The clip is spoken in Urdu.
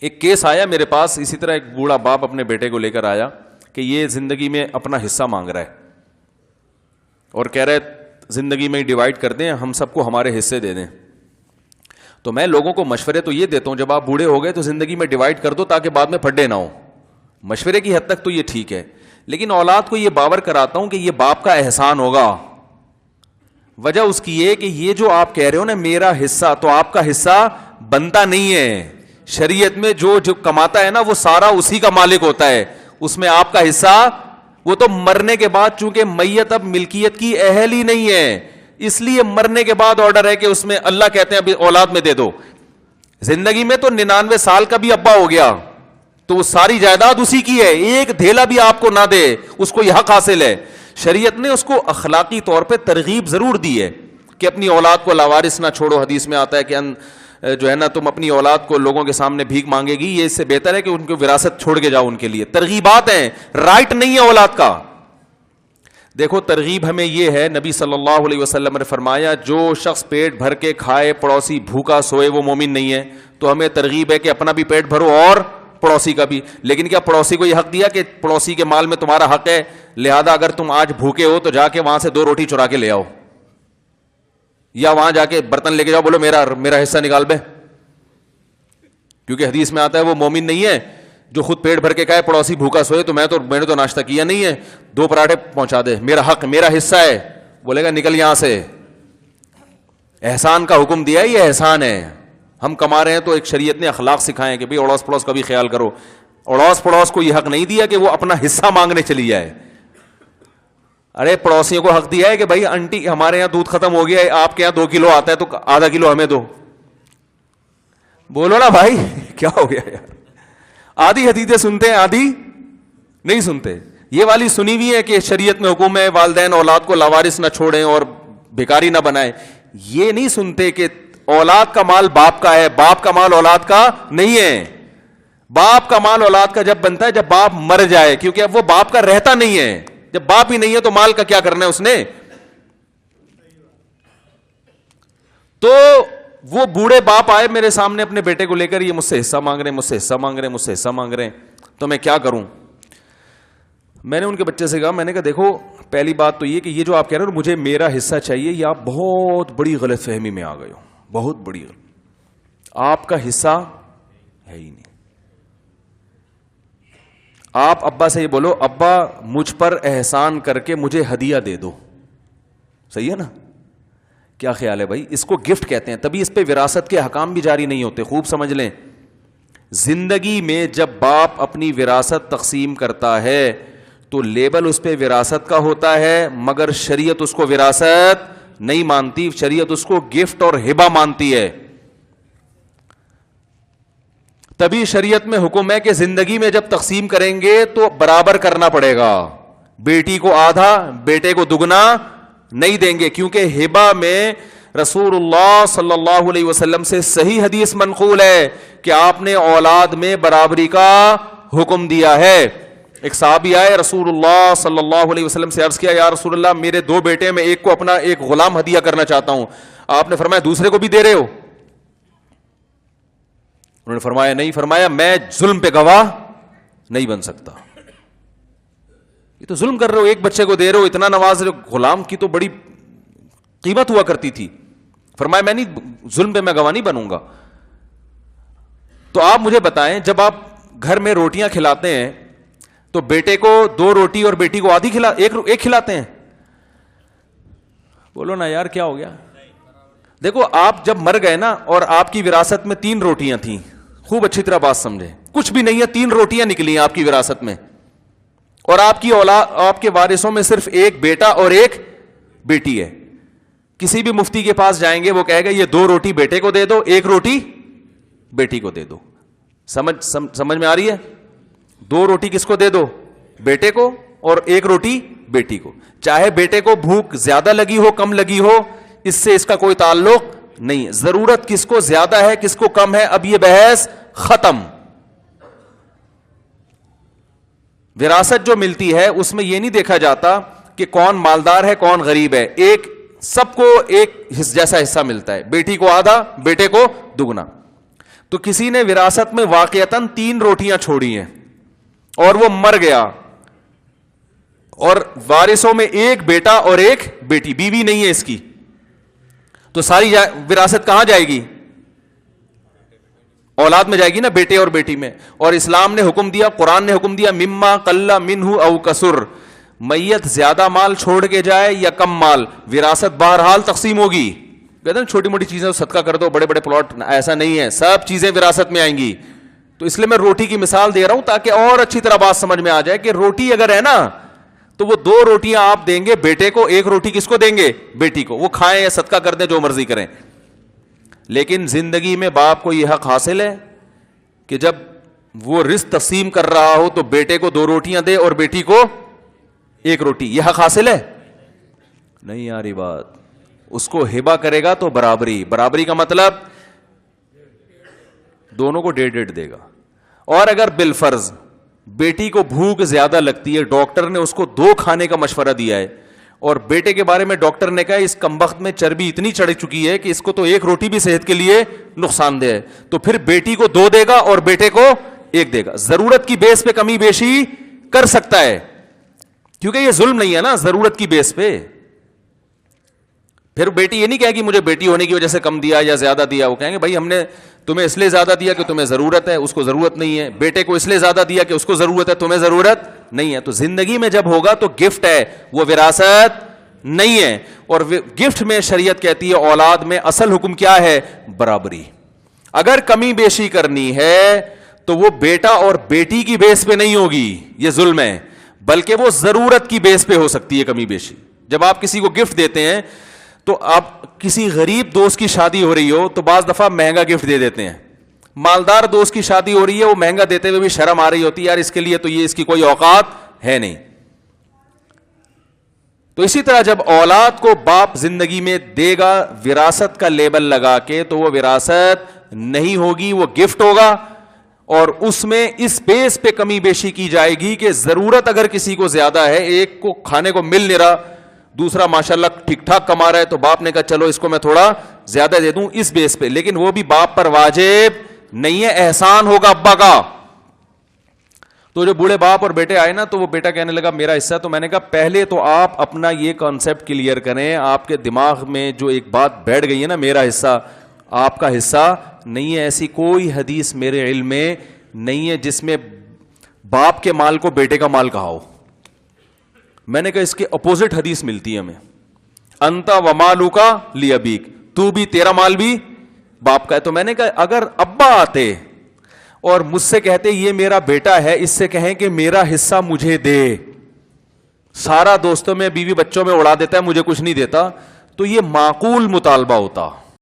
ایک کیس آیا میرے پاس اسی طرح، ایک بوڑھا باپ اپنے بیٹے کو لے کر آیا کہ یہ زندگی میں اپنا حصہ مانگ رہا ہے اور کہہ رہا ہے زندگی میں ڈیوائڈ کر دیں، ہم سب کو ہمارے حصے دے دیں. تو میں لوگوں کو مشورے تو یہ دیتا ہوں جب آپ بوڑھے ہو گئے تو زندگی میں ڈیوائڈ کر دو تاکہ بعد میں پھڈے نہ ہو. مشورے کی حد تک تو یہ ٹھیک ہے، لیکن اولاد کو یہ باور کراتا ہوں کہ یہ باپ کا احسان ہوگا. وجہ اس کی یہ کہ یہ جو آپ کہہ رہے ہو نا میرا حصہ، تو آپ کا حصہ بنتا نہیں ہے. شریعت میں جو کماتا ہے نا وہ سارا اسی کا مالک ہوتا ہے، اس میں آپ کا حصہ وہ تو مرنے کے بعد، چونکہ میت اب ملکیت کی اہل ہی نہیں ہے، اس لیے مرنے کے بعد آرڈر ہے کہ اس میں اللہ کہتے ہیں ابھی اولاد میں دے دو. زندگی میں تو 99 سال کا بھی ابا ہو گیا تو وہ ساری جائیداد اسی کی ہے، ایک دھیلا بھی آپ کو نہ دے اس کو یہ حق حاصل ہے. شریعت نے اس کو اخلاقی طور پہ ترغیب ضرور دی ہے کہ اپنی اولاد کو لاوارث نہ چھوڑو. حدیث میں آتا ہے کہ جو ہے نا تم اپنی اولاد کو لوگوں کے سامنے بھیک مانگے گی، یہ اس سے بہتر ہے کہ ان کو وراثت چھوڑ کے جاؤ. ان کے لیے ترغیبات ہیں، رائٹ نہیں ہے اولاد کا. دیکھو ترغیب ہمیں یہ ہے، نبی صلی اللہ علیہ وسلم نے فرمایا جو شخص پیٹ بھر کے کھائے پڑوسی بھوکا سوئے وہ مومن نہیں ہے. تو ہمیں ترغیب ہے کہ اپنا بھی پیٹ بھرو اور پڑوسی کا بھی. لیکن کیا پڑوسی کو یہ حق دیا کہ پڑوسی کے مال میں تمہارا حق ہے، لہذا اگر تم آج بھوکے ہو تو جا کے وہاں سے 2 روٹی چرا کے لے آؤ، یا وہاں جا کے برتن لے کے جاؤ، بولو میرا حصہ نکال بے؟ کیونکہ حدیث میں آتا ہے وہ مومن نہیں ہے جو خود پیٹ بھر کے کہے پڑوسی بھوکا سوئے تو میں نے تو ناشتہ کیا نہیں ہے، 2 پراٹھے پہنچا دے، میرا حق میرا حصہ ہے. بولے گا نکل یہاں سے. احسان کا حکم دیا ہے، یہ احسان ہے. ہم کما رہے ہیں تو ایک شریعت نے اخلاق سکھائے کہ بھئی اڑوس پڑوس کا بھی خیال کرو. اڑوس پڑوس کو یہ حق نہیں دیا کہ وہ اپنا حصہ مانگنے چلی جائے. ارے پڑوسیوں کو حق دیا ہے کہ بھائی آنٹی ہمارے یہاں دودھ ختم ہو گیا ہے، آپ کے یہاں 2 کلو آتا ہے تو آدھا کلو ہمیں دو. بولو نا بھائی کیا ہو گیا یار. آدھی حدیثیں سنتے ہیں آدھی نہیں سنتے. یہ والی سنی ہوئی ہے کہ شریعت میں حکم ہے والدین اولاد کو لاوارث نہ چھوڑیں اور بھکاری نہ بنائیں. یہ نہیں سنتے کہ اولاد کا مال باپ کا ہے، باپ کا مال اولاد کا نہیں ہے. باپ کا مال اولاد کا جب بنتا ہے جب باپ مر جائے، کیونکہ اب وہ باپ کا رہتا نہیں ہے. جب باپ ہی نہیں ہے تو مال کا کیا کرنا ہے اس نے. تو وہ بوڑھے باپ آئے میرے سامنے اپنے بیٹے کو لے کر، یہ مجھ سے حصہ مانگ رہے ہیں، مجھ سے حصہ مانگ رہے ہیں، مجھ سے حصہ مانگ رہے ہیں، تو میں کیا کروں. میں نے ان کے بچے سے کہا، میں نے کہا دیکھو پہلی بات تو یہ کہ یہ جو آپ کہہ رہے ہو مجھے میرا حصہ چاہیے، یہ آپ بہت بڑی غلط فہمی میں آ گئے ہو، بہت بڑی غلط. آپ کا حصہ ہے ہی نہیں. آپ ابا سے یہ بولو ابا مجھ پر احسان کر کے مجھے ہدیہ دے دو. صحیح ہے نا؟ کیا خیال ہے بھائی؟ اس کو گفٹ کہتے ہیں. تبھی اس پہ وراثت کے حکام بھی جاری نہیں ہوتے. خوب سمجھ لیں، زندگی میں جب باپ اپنی وراثت تقسیم کرتا ہے تو لیبل اس پہ وراثت کا ہوتا ہے، مگر شریعت اس کو وراثت نہیں مانتی. شریعت اس کو گفٹ اور ہبہ مانتی ہے. تبھی شریعت میں حکم ہے کہ زندگی میں جب تقسیم کریں گے تو برابر کرنا پڑے گا. بیٹی کو آدھا بیٹے کو دگنا نہیں دیں گے، کیونکہ ہبہ میں رسول اللہ صلی اللہ علیہ وسلم سے صحیح حدیث منقول ہے کہ آپ نے اولاد میں برابری کا حکم دیا ہے. ایک صحابی آئے رسول اللہ صلی اللہ علیہ وسلم سے عرض کیا، یا رسول اللہ میرے 2 بیٹے، میں ایک کو اپنا ایک غلام ہدیہ کرنا چاہتا ہوں. آپ نے فرمایا دوسرے کو بھی دے رہے ہو؟ انہوں نے فرمایا نہیں. فرمایا میں ظلم پہ گواہ نہیں بن سکتا. یہ تو ظلم کر رہے ہو، ایک بچے کو دے رہے ہو، اتنا نواز رہے ہو. غلام کی تو بڑی قیمت ہوا کرتی تھی. فرمایا میں نہیں، ظلم پہ میں گواہ نہیں بنوں گا. تو آپ مجھے بتائیں جب آپ گھر میں روٹیاں کھلاتے ہیں تو بیٹے کو 2 روٹی اور بیٹی کو آدھی ایک کھلاتے ہیں؟ بولو نا یار کیا ہو گیا. دیکھو آپ جب مر گئے نا اور آپ کی وراثت میں 3 روٹیاں تھیں، خوب اچھی طرح بات سمجھے، کچھ بھی نہیں ہے، 3 روٹیاں نکلی ہیں آپ کی وراثت میں، اور آپ کی اولاد، آپ کے وارثوں میں صرف ایک بیٹا اور ایک بیٹی ہے. کسی بھی مفتی کے پاس جائیں گے وہ کہے گا یہ 2 روٹی بیٹے کو دے دو، 1 روٹی بیٹی کو دے دو. سمجھ میں آ رہی ہے؟ 2 روٹی کس کو دے دو؟ بیٹے کو، اور 1 روٹی بیٹی کو. چاہے بیٹے کو بھوک زیادہ لگی ہو کم لگی ہو، اس سے اس کا کوئی تعلق نہیں. ضرورت کس کو زیادہ ہے کس کو کم ہے، اب یہ بحث ختم. وراثت جو ملتی ہے اس میں یہ نہیں دیکھا جاتا کہ کون مالدار ہے کون غریب ہے. ایک سب کو ایک جیسا حصہ ملتا ہے، بیٹی کو آدھا بیٹے کو دگنا. تو کسی نے وراثت میں واقعتاً 3 روٹیاں چھوڑی ہیں اور وہ مر گیا, اور وارثوں میں ایک بیٹا اور ایک بیٹی, بیوی نہیں ہے اس کی, تو ساری وراثت کہاں جائے گی؟ اولاد میں جائے گی نا, بیٹے اور بیٹی میں. اور اسلام نے حکم دیا, قرآن نے حکم دیا, مما قل منہ او کسر, میت زیادہ مال چھوڑ کے جائے یا کم مال, وراثت بہرحال تقسیم ہوگی. کہتے ہیں چھوٹی موٹی چیزیں صدقہ کر دو, بڑے بڑے پلاٹ, ایسا نہیں ہے, سب چیزیں وراثت میں آئیں گی. تو اس لیے میں روٹی کی مثال دے رہا ہوں تاکہ اور اچھی طرح بات سمجھ میں آ جائے کہ روٹی اگر ہے نا تو وہ 2 روٹیاں آپ دیں گے بیٹے کو, 1 روٹی کس کو دیں گے؟ بیٹی کو. وہ کھائیں یا صدقہ کر دیں, جو مرضی کریں. لیکن زندگی میں باپ کو یہ حق حاصل ہے کہ جب وہ رزق تقسیم کر رہا ہو تو بیٹے کو 2 روٹیاں دے اور بیٹی کو 1 روٹی. یہ حق حاصل ہے؟ نہیں یاری بات. اس کو ہبہ کرے گا تو برابری. برابری کا مطلب دونوں کو 1.5 دے گا. اور اگر بالفرض بیٹی کو بھوک زیادہ لگتی ہے, ڈاکٹر نے اس کو 2 کھانے کا مشورہ دیا ہے, اور بیٹے کے بارے میں ڈاکٹر نے کہا اس کمبخت میں چربی اتنی چڑھ چکی ہے کہ اس کو تو 1 روٹی بھی صحت کے لیے نقصان دہ ہے, تو پھر بیٹی کو 2 دے گا اور بیٹے کو 1 دے گا. ضرورت کی بیس پہ کمی بیشی کر سکتا ہے, کیونکہ یہ ظلم نہیں ہے نا, ضرورت کی بیس پہ. پھر بیٹی یہ نہیں کہے گی مجھے بیٹی ہونے کی وجہ سے کم دیا یا زیادہ دیا. وہ کہیں گے بھائی ہم نے تمہیں اس لیے زیادہ دیا کہ تمہیں ضرورت ہے, اس کو ضرورت نہیں ہے. بیٹے کو اس لیے زیادہ دیا کہ اس کو ضرورت ہے, تمہیں ضرورت نہیں ہے. تو زندگی میں جب ہوگا تو گفٹ ہے, وہ وراثت نہیں ہے. اور گفٹ میں شریعت کہتی ہے اولاد میں اصل حکم کیا ہے؟ برابری. اگر کمی بیشی کرنی ہے تو وہ بیٹا اور بیٹی کی بیس پہ نہیں ہوگی, یہ ظلم ہے, بلکہ وہ ضرورت کی بیس پہ ہو سکتی ہے کمی بیشی. جب آپ کسی کو گفٹ دیتے ہیں تو آپ کسی غریب دوست کی شادی ہو رہی ہو تو بعض دفعہ مہنگا گفٹ دے دیتے ہیں. مالدار دوست کی شادی ہو رہی ہے, وہ مہنگا دیتے ہوئے بھی شرم آ رہی ہوتی ہے, یار اس کے لیے تو یہ اس کی کوئی اوقات ہے نہیں. تو اسی طرح جب اولاد کو باپ زندگی میں دے گا وراثت کا لیبل لگا کے, تو وہ وراثت نہیں ہوگی, وہ گفٹ ہوگا. اور اس میں اس بیس پہ کمی بیشی کی جائے گی کہ ضرورت اگر کسی کو زیادہ ہے, ایک کو کھانے کو مل نہیں رہا, دوسرا ماشاءاللہ ٹھیک ٹھاک کما رہا ہے, تو باپ نے کہا چلو اس کو میں تھوڑا زیادہ دے دوں اس بیس پہ. لیکن وہ بھی باپ پر واجب نہیں ہے, احسان ہوگا ابا کا. تو جو بوڑھے باپ اور بیٹے آئے نا, تو وہ بیٹا کہنے لگا میرا حصہ. تو میں نے کہا پہلے تو آپ اپنا یہ کانسیپٹ کلیئر کریں. آپ کے دماغ میں جو ایک بات بیٹھ گئی ہے نا, میرا حصہ آپ کا حصہ نہیں ہے. ایسی کوئی حدیث میرے علم میں نہیں ہے جس میں باپ کے مال کو بیٹے کا مال کہا ہو. میں نے کہا اس کے اپوزٹ حدیث ملتی ہے ہمیں, انتا ومالوکا لیابیک, تو بھی تیرا مال بھی باپ کا ہے. تو میں نے کہا اگر ابا آتے اور مجھ سے کہتے یہ میرا بیٹا ہے, اس سے کہیں کہ میرا حصہ مجھے دے, سارا دوستوں میں بیوی بچوں میں اڑا دیتا ہے, مجھے کچھ نہیں دیتا, تو یہ معقول مطالبہ ہوتا.